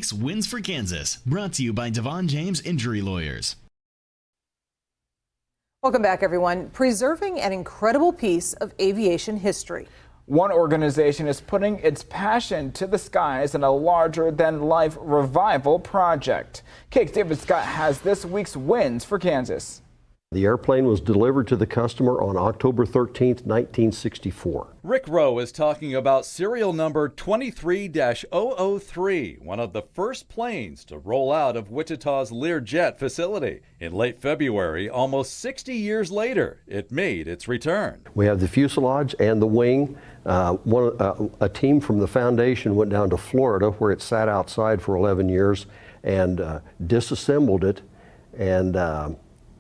Wins for Kansas, brought to you by DeVaughn James Injury Lawyers. Welcome back, everyone. Preserving an incredible piece of aviation history. One organization is putting its passion to the skies in a larger-than-life revival project. KAKE's David Scott has this week's Wins for Kansas. The airplane was delivered to the customer on October 13, 1964. Rick Rowe is talking about serial number 23-003, one of the first planes to roll out of Wichita's Learjet facility. In late February, almost 60 years later, it made its return. We have the fuselage and the wing. A team from the foundation went down to Florida, where it sat outside for 11 years, and disassembled it and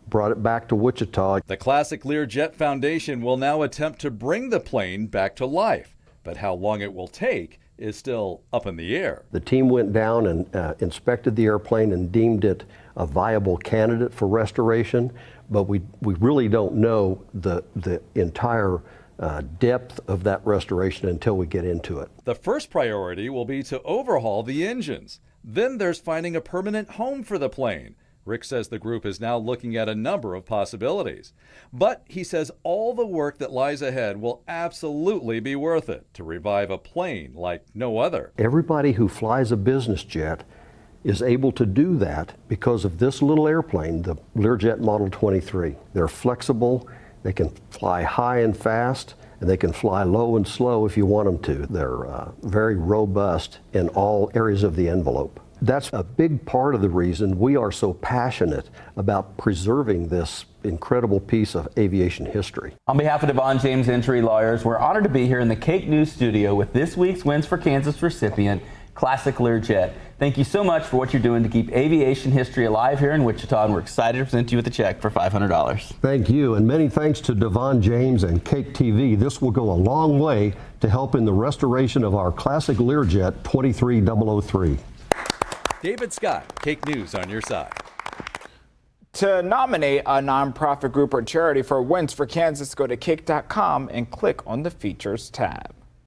brought it back to Wichita. The classic Learjet Foundation will now attempt to bring the plane back to life, but how long it will take is still up in the air. The team went down and inspected the airplane and deemed it a viable candidate for restoration, but we really don't know the entire depth of that restoration until we get into it. The first priority will be to overhaul the engines. Then there's finding a permanent home for the plane. Rick says the group is now looking at a number of possibilities. But he says all the work that lies ahead will absolutely be worth it to revive a plane like no other. Everybody who flies a business jet is able to do that because of this little airplane, the Learjet Model 23. They're flexible, they can fly high and fast, and they can fly low and slow if you want them to. They're very robust in all areas of the envelope. That's a big part of the reason we are so passionate about preserving this incredible piece of aviation history. On behalf of DeVaughn James Injury Lawyers, we're honored to be here in the KAKE News studio with this week's Wins for Kansas recipient, Classic Learjet. Thank you so much for what you're doing to keep aviation history alive here in Wichita, and we're excited to present you with a check for $500. Thank you, and many thanks to DeVaughn James and KAKE TV. This will go a long way to help in the restoration of our classic Learjet 23003. David Scott, KAKE News on your side. To nominate a nonprofit group or charity for Wins for Kansas, go to kake.com and click on the Features tab.